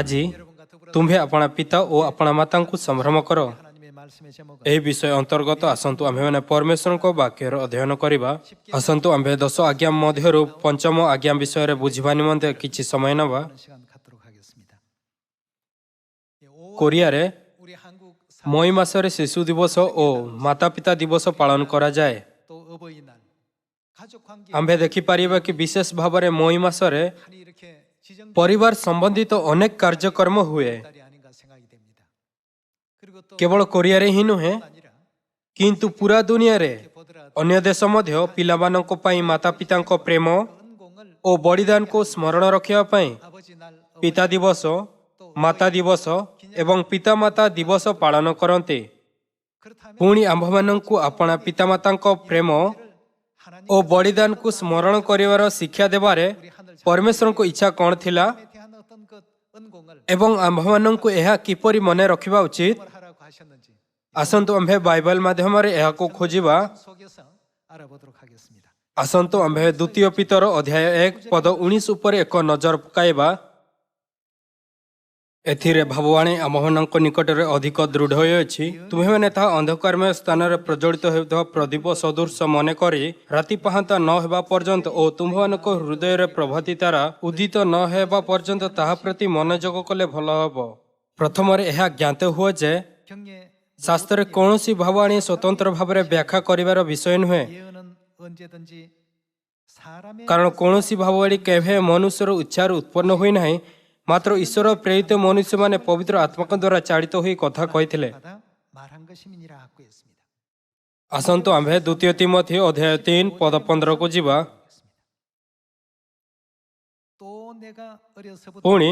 ଆଜି ତୁମ୍ଭେ ଆପଣା ପିତା ଓ ଆପଣା ମାତାଙ୍କୁ ସମ୍ଭ୍ରମ କର। ଏହି ବିଷୟ ଅନ୍ତର୍ଗତ ଆସନ୍ତୁ ଆମ୍ଭେମାନେ ପରମେଶ୍ୱରଙ୍କ ବାକ୍ୟର ଅଧ୍ୟୟନ କରିବା। ଆସନ୍ତୁ ଆମ୍ଭେ 10 ଆଜ୍ଞା ମଧ୍ୟରୁ ପଞ୍ଚମ ଆଜ୍ଞା ବିଷୟରେ ବୁଝିବା ନିମନ୍ତେ କିଛି ସମୟ ନେବା। କୋରିଆରେ ମଇ ମାସରେ ଶିଶୁ ଦିବସ ଓ ମାତା ପିତା ଦିବସ ପାଳନ କରାଯାଏ। ଆମ୍ଭେ ଦେଖିପାରିବା କି ବିଶେଷ ଭାବରେ ମଇ ମାସରେ ପରିବାର ସମ୍ବନ୍ଧିତ ଅନେକ କାର୍ଯ୍ୟକ୍ରମ ହୁଏ। କେବଳ କୋରିଆରେ ହିଁ ନୁହେଁ, କିନ୍ତୁ ପୁରା ଦୁନିଆରେ ଅନ୍ୟ ଦେଶ ମଧ୍ୟ ପିଲାମାନଙ୍କ ପାଇଁ ମାତା ପିତାଙ୍କ ପ୍ରେମ ଓ ବଳିଦାନକୁ ସ୍ମରଣ ରଖିବା ପାଇଁ ପିତା ଦିବସ, ମାତା ଦିବସ ଏବଂ ପିତାମାତା ଦିବସ ପାଳନ କରନ୍ତି। ପୁଣି ଆମ୍ଭମାନଙ୍କୁ ଆପଣା ପିତାମାତାଙ୍କ ପ୍ରେମ ଓ ବଳିଦାନକୁ ସ୍ମରଣ କରିବାର ଶିକ୍ଷା ଦେବାରେ ପରମେଶ୍ୱରଙ୍କ ଇଚ୍ଛା କ'ଣ ଥିଲା ଏବଂ ଆମ୍ଭମାନଙ୍କୁ ଏହା କିପରି ମନେ ରଖିବା ଉଚିତ? ଆସନ୍ତୁ ଆମ୍ଭେ ବାଇବେଲ ମାଧ୍ୟମରେ ଏହାକୁ ଖୋଜିବା। ଆସନ୍ତୁ ଆମ୍ଭେ ଦ୍ୱିତୀୟ ପିତର ଅଧ୍ୟାୟ 1 ପଦ 19 ଉପରେ ଏକ ନଜର ପକାଇବା। ଏଥିରେ ଭାବବାଣୀ ଆମ୍ଭମାନଙ୍କ ନିକଟରେ ଅଧିକ ଦୃଢ଼ ହୋଇଅଛି। ତୁମ୍ଭେମାନେ ତାହା ଅନ୍ଧକାରମୟ ସ୍ଥାନରେ ପ୍ରଜ୍ୱଳିତ ହେଉଥିବା ପ୍ରଦୀପ ସଦୃଶ ମନେକରି ରାତି ପାହାନ୍ତା ନ ହେବା ପର୍ଯ୍ୟନ୍ତ ଓ ତୁମ୍ଭମାନଙ୍କ ହୃଦୟରେ ପ୍ରଭାତୀ ତାରା ଉଦିତ ନ ହେବା ପର୍ଯ୍ୟନ୍ତ ତାହା ପ୍ରତି ମନୋଯୋଗ କଲେ ଭଲ ହେବ। ପ୍ରଥମରେ ଏହା ଜ୍ଞାତ ହୁଅ ଯେ ଶାସ୍ତ୍ରରେ କୌଣସି ଭାବବାଣୀ ସ୍ୱତନ୍ତ୍ର ଭାବରେ ବ୍ୟାଖ୍ୟା କରିବାର ବିଷୟ ନୁହେଁ, କାରଣ କୌଣସି ଭାବବାଣୀ କେବେ ମନୁଷ୍ୟର ଇଚ୍ଛାରୁ ଉତ୍ପନ୍ନ ହୋଇନାହିଁ, ମାତ୍ର ଈଶ୍ୱର ପ୍ରେରିତ ମନୁଷ୍ୟମାନେ ପବିତ୍ର ଆତ୍ମାଙ୍କ ଦ୍ୱାରା ଚାଳିତ ହୋଇ କଥା କହିଥିଲେ। ଆସନ୍ତୁ ଆମ୍ଭେ ଦ୍ୱିତୀୟ ତିମୋଥୀ ଅଧ୍ୟାୟ 3 ପଦ 15କୁ ଯିବା। ପୁଣି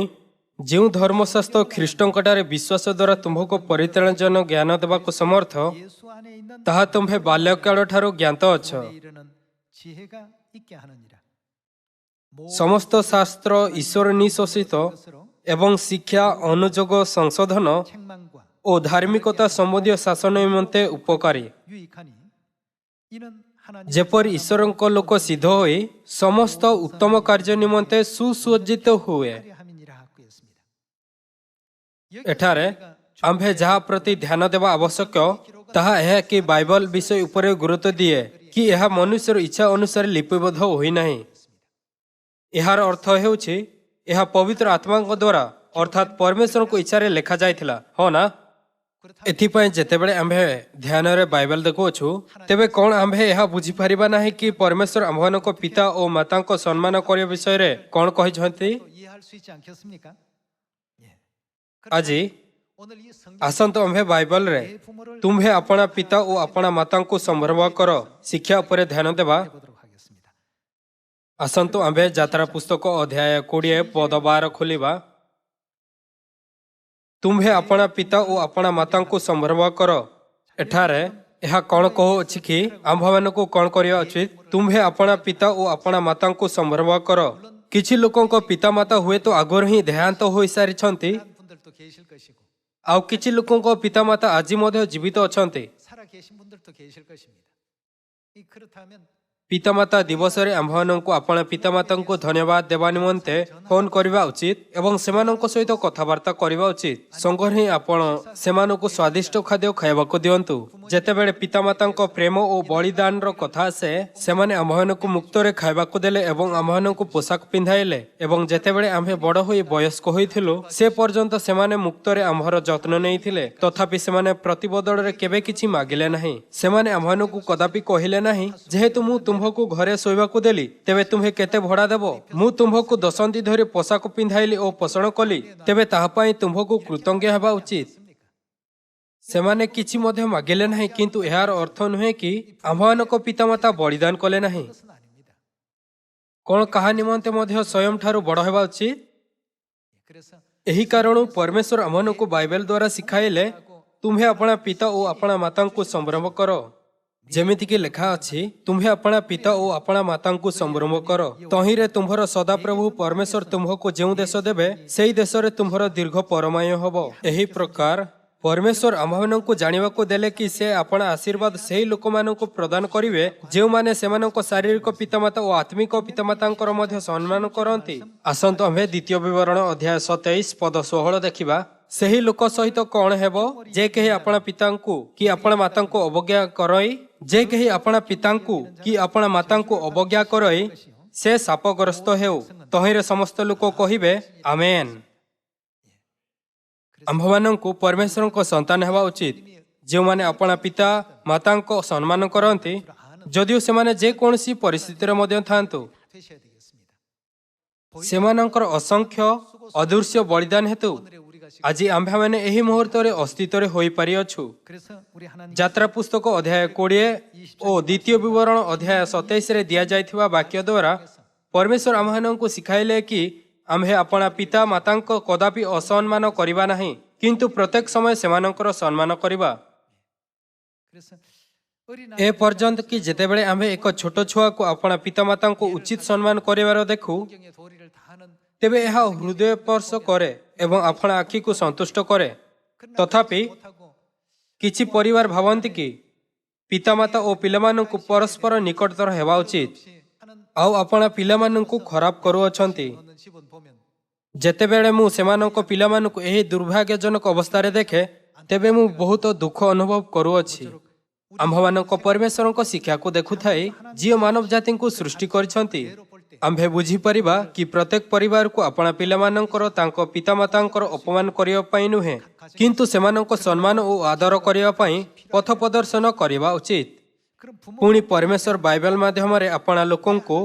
ଯେଉଁ ଧର୍ମଶାସ୍ତ୍ର ଖ୍ରୀଷ୍ଟଙ୍କଠାରେ ବିଶ୍ୱାସ ଦ୍ୱାରା ତୁମ୍ଭକୁ ପରିତ୍ରାଣଜନ ଜ୍ଞାନ ଦେବାକୁ ସମର୍ଥ, ତାହା ତୁମ୍ଭେ ବାଲ୍ୟକାଳଠାରୁ ଜ୍ଞାତ ଅଛ। ସମସ୍ତ ଶାସ୍ତ୍ର ଈଶ୍ୱର ନିଃଶୋଷିତ ଏବଂ ଶିକ୍ଷା, ଅନୁଯୋଗ, ସଂଶୋଧନ ଓ ଧାର୍ମିକତା ସମ୍ବନ୍ଧୀୟ ଶାସନ ନିମନ୍ତେ ଉପକାରୀ, ଯେପରି ଈଶ୍ୱରଙ୍କ ଲୋକ ସିଦ୍ଧ ହୋଇ ସମସ୍ତ ଉତ୍ତମ କାର୍ଯ୍ୟ ନିମନ୍ତେ ସୁସଜ୍ଜିତ ହୁଏ। ଏଠାରେ ଆମ୍ଭେ ଯାହା ପ୍ରତି ଧ୍ୟାନ ଦେବା ଆବଶ୍ୟକ ତାହା ଏହା କି ବାଇବେଲ ବିଷୟ ଉପରେ ଗୁରୁତ୍ୱ ଦିଏ କି ଏହା ମନୁଷ୍ୟର ଇଚ୍ଛା ଅନୁସାରେ ଲିପିବଦ୍ଧ ହୋଇନାହିଁ। ଏହାର ଅର୍ଥ ହେଉଛି ଏହା ପବିତ୍ର ଆତ୍ମାଙ୍କ ଦ୍ୱାରା ଅର୍ଥାତ୍ ପରମେଶ୍ୱରଙ୍କ ଇଚ୍ଛାରେ ଲେଖାଯାଇଥିଲା, ହଁ ନା? ଏଥିପାଇଁ ଯେତେବେଳେ ଆମ୍ଭେ ଧ୍ୟାନରେ ବାଇବେଲ ଦେଖୁଅଛୁ, ତେବେ କ'ଣ ଆମ୍ଭେ ଏହା ବୁଝିପାରିବା ନାହିଁ କି ପରମେଶ୍ୱର ଆମ୍ଭମାନଙ୍କ ପିତା ଓ ମାତାଙ୍କ ସମ୍ମାନ କରିବା ବିଷୟରେ କ'ଣ କହିଛନ୍ତି? ଆଜି ଆସନ୍ତୁ ଆମ୍ଭେ ବାଇବେଲରେ ତୁମ୍ଭେ ଆପଣା ପିତା ଓ ଆପଣା ମାତାଙ୍କୁ ସମ୍ଭ୍ରମ କର ଶିକ୍ଷା ଉପରେ ଧ୍ୟାନ ଦେବା। ଆସନ୍ତୁ ଆମ୍ଭେ ଯାତ୍ରା ପୁସ୍ତକ ଅଧ୍ୟାୟ 20 ପଦ 12 ଖୋଲିବା। ତୁମ୍ଭେ ଆପଣା ପିତା ଓ ଆପଣା ମାତାଙ୍କୁ ସମ୍ଭ୍ରମ କର। ଏଠାରେ ଏହା କ'ଣ କହୁଅଛି କି ଆମ୍ଭମାନଙ୍କୁ କ'ଣ କରିବା ଉଚିତ? ତୁମ୍ଭେ ଆପଣା ପିତା ଓ ଆପଣା ମାତାଙ୍କୁ ସମ୍ଭ୍ରମ କର। କିଛି ଲୋକଙ୍କ ପିତାମାତା ହୁଏତ ଆଗରୁ ହିଁ ଦେହାନ୍ତ ହୋଇସାରିଛନ୍ତି, ଆଉ କିଛି ଲୋକଙ୍କ ପିତାମାତା ଆଜି ମଧ୍ୟ ଜୀବିତ ଅଛନ୍ତି। ପିତାମାତା ଦିବସରେ ଆମ୍ଭମାନଙ୍କୁ ଆପଣା ପିତାମାତାଙ୍କୁ ଧନ୍ୟବାଦ ଦେବା ନିମନ୍ତେ ଫୋନ କରିବା ଉଚିତ ଏବଂ ସେମାନଙ୍କ ସହିତ କଥାବାର୍ତ୍ତା କରିବା ଉଚିତ। ସଙ୍ଗରେ ହିଁ ଆପଣ ସେମାନଙ୍କୁ ସ୍ୱାଦିଷ୍ଟ ଖାଦ୍ୟ ଖାଇବାକୁ ଦିଅନ୍ତୁ। ଯେତେବେଳେ ପିତାମାତାଙ୍କ ପ୍ରେମ ଓ ବଳିଦାନର କଥା ଆସେ, ସେମାନେ ଆମ୍ଭମାନଙ୍କୁ ମୁକ୍ତରେ ଖାଇବାକୁ ଦେଲେ ଏବଂ ଆମ୍ଭମାନଙ୍କୁ ପୋଷାକ ପିନ୍ଧାଇଲେ ଏବଂ ଯେତେବେଳେ ଆମ୍ଭେ ବଡ଼ ହୋଇ ବୟସ୍କ ହୋଇଥିଲୁ, ସେ ପର୍ଯ୍ୟନ୍ତ ସେମାନେ ମୁକ୍ତରେ ଆମ୍ଭର ଯତ୍ନ ନେଇଥିଲେ। ତଥାପି ସେମାନେ ପ୍ରତିବଦଳରେ କେବେ କିଛି ମାଗିଲେ ନାହିଁ। ସେମାନେ ଆମ୍ଭମାନଙ୍କୁ କଦାପି କହିଲେ ନାହିଁ, ଯେହେତୁ ମୁଁ ତୁମ୍ଭକୁ ଘରେ ଶୋଇବାକୁ ଦେଲି, ତେବେ ତୁମ୍ଭେ କେତେ ଭଡ଼ା ଦେବ? ମୁଁ ତୁମ୍ଭକୁ ଦଶନ୍ଧି ଧରି ପୋଷାକ ପିନ୍ଧାଇଲି ଓ ପୋଷଣ କଲି, ତେବେ ତାହା ପାଇଁ ତୁମ୍ଭକୁ କୃତଜ୍ଞ ହେବା ଉଚିତ। ସେମାନେ କିଛି ମଧ୍ୟ ମାଗିଲେ ନାହିଁ, କିନ୍ତୁ ଏହାର ଅର୍ଥ ନୁହେଁ କି ଆମ୍ଭମାନଙ୍କ ପିତାମାତା ବଳିଦାନ କଲେ ନାହିଁ। କ'ଣ କାହା ନିମନ୍ତେ ମଧ୍ୟ ସ୍ୱୟଂ ଠାରୁ ବଡ଼ ହେବା ଉଚିତ? ଏହି କାରଣରୁ ପରମେଶ୍ୱର ଆମ୍ଭମାନଙ୍କୁ ବାଇବେଲ ଦ୍ୱାରା ଶିଖାଇଲେ, ତୁମ୍ଭେ ଆପଣା ପିତା ଓ ଆପଣା ମାତାଙ୍କୁ ସମ୍ଭ୍ରମ କର। ଯେମିତିକି ଲେଖା ଅଛି, ତୁମ୍ଭେ ଆପଣା ପିତା ଓ ଆପଣା ମାତାଙ୍କୁ ସମ୍ଭ୍ରମ କର, ତହିଁରେ ତୁମ୍ଭର ସଦାପ୍ରଭୁ ପରମେଶ୍ୱର ତୁମ୍ଭକୁ ଯେଉଁ ଦେଶ ଦେବେ, ସେହି ଦେଶରେ ତୁମ୍ଭର ଦୀର୍ଘ ପରମାୟୁ ହେବ। ଏହି ପ୍ରକାର परमेश्वर आम्भମାନଙ୍କୁ ଜାଣିବାକୁ ଦେଲେ କି ସେ ଆପଣ ଆଶୀର୍ବାଦ ସେହି ଲୋକମାନଙ୍କୁ ପ୍ରଦାନ କରିବେ ଯେଉଁମାନେ ସେମାନଙ୍କ ଶାରୀରିକ ପିତାମାତା ଓ ଆତ୍ମିକ ପିତାମାତାଙ୍କର ମଧ୍ୟ ସମ୍ମାନ କରନ୍ତି। ଆସନ୍ତୁ ଆମ୍ଭେ ଦ୍ୱିତୀୟ ବିବରଣ ଅଧ୍ୟାୟ 27 ପଦ 16 ଦେଖିବା। ସେହି ଲୋକ ସହିତ କ'ଣ ହେବ ଯେ କେହି ଆପଣ ପିତାଙ୍କୁ କି ଆପଣ ମାତାଙ୍କୁ ଅବଜ୍ଞା କରଇ ଯେ କେହି ଆପଣ ପିତାଙ୍କୁ କି ଆପଣ ମାତାଙ୍କୁ ଅବଜ୍ଞା କରଇ ସେ ଶାପଗ୍ରସ୍ତ ହେଉ। ତହିଁରେ ସମସ୍ତ ଲୋକ କହିବେ ଆମେନ୍। ଆମ୍ଭମାନଙ୍କୁ ପରମେଶ୍ୱରଙ୍କ ସନ୍ତାନ ହେବା ଉଚିତ ଯେଉଁମାନେ ଆପଣା ପିତା ମାତାଙ୍କ ସମ୍ମାନ କରନ୍ତି ଯଦିଓ ସେମାନେ ଯେକୌଣସି ପରିସ୍ଥିତିରେ ମଧ୍ୟ ଥାଆନ୍ତୁ। ସେମାନଙ୍କର ଅସଂଖ୍ୟ ଅଦୃଶ୍ୟ ବଳିଦାନ ହେତୁ ଆଜି ଆମ୍ଭେମାନେ ଏହି ମୁହୂର୍ତ୍ତରେ ଅସ୍ତିତ୍ୱରେ ହୋଇପାରିଅଛୁ। ଯାତ୍ରା ପୁସ୍ତକ ଅଧ୍ୟାୟ 20 ଓ ଦ୍ୱିତୀୟ ବିବରଣ ଅଧ୍ୟାୟ 27ରେ ଦିଆଯାଇଥିବା ବାକ୍ୟ ଦ୍ୱାରା ପରମେଶ୍ୱର ଆମ୍ଭମାନଙ୍କୁ ଶିଖାଇଲେ କି ଆମ୍ଭେ ଆପଣା ପିତା ମାତାଙ୍କ କଦାପି ଅସମ୍ମାନ କରିବା ନାହିଁ କିନ୍ତୁ ପ୍ରତ୍ୟେକ ସମୟ ସେମାନଙ୍କର ସମ୍ମାନ କରିବା। ଏ ପର୍ଯ୍ୟନ୍ତ କି ଯେତେବେଳେ ଆମ୍ଭେ ଏକ ଛୋଟ ଛୁଆକୁ ଆପଣା ପିତାମାତାଙ୍କୁ ଉଚିତ ସମ୍ମାନ କରିବାର ଦେଖୁ ତେବେ ଏହା ହୃଦୟସ୍ପର୍ଶ କରେ ଏବଂ ଆପଣା ଆଖିକୁ ସନ୍ତୁଷ୍ଟ କରେ। ତଥାପି କିଛି ପରିବାର ଭାବନ୍ତି କି ପିତାମାତା ଓ ପିଲାମାନଙ୍କୁ ପରସ୍ପର ନିକଟତର ହେବା ଉଚିତ ଆଉ ଆପଣା ପିଲାମାନଙ୍କୁ ଖରାପ କରୁଅଛନ୍ତି। ଯେତେବେଳେ ମୁଁ ସେମାନଙ୍କ ପିଲାମାନଙ୍କୁ ଏହି ଦୁର୍ଭାଗ୍ୟଜନକ ଅବସ୍ଥାରେ ଦେଖେ ତେବେ ମୁଁ ବହୁତ ଦୁଃଖ ଅନୁଭବ କରୁଅଛି। ଆମ୍ଭମାନଙ୍କ ପରମେଶ୍ୱରଙ୍କ ଶିକ୍ଷାକୁ ଦେଖୁଥାଇ ଯିଏ ମାନବ ଜାତିଙ୍କୁ ସୃଷ୍ଟି କରିଛନ୍ତି ଆମ୍ଭେ ବୁଝିପାରିବା କି ପ୍ରତ୍ୟେକ ପରିବାରକୁ ଆପଣା ପିଲାମାନଙ୍କର ତାଙ୍କ ପିତାମାତାଙ୍କର ଅପମାନ କରିବା ପାଇଁ ନୁହେଁ କିନ୍ତୁ ସେମାନଙ୍କ ସମ୍ମାନ ଓ ଆଦର କରିବା ପାଇଁ ପଥ ପ୍ରଦର୍ଶନ କରିବା ଉଚିତ। ପୁଣି ପରମେଶ୍ୱର ବାଇବେଲ ମାଧ୍ୟମରେ ଆପଣା ଲୋକଙ୍କୁ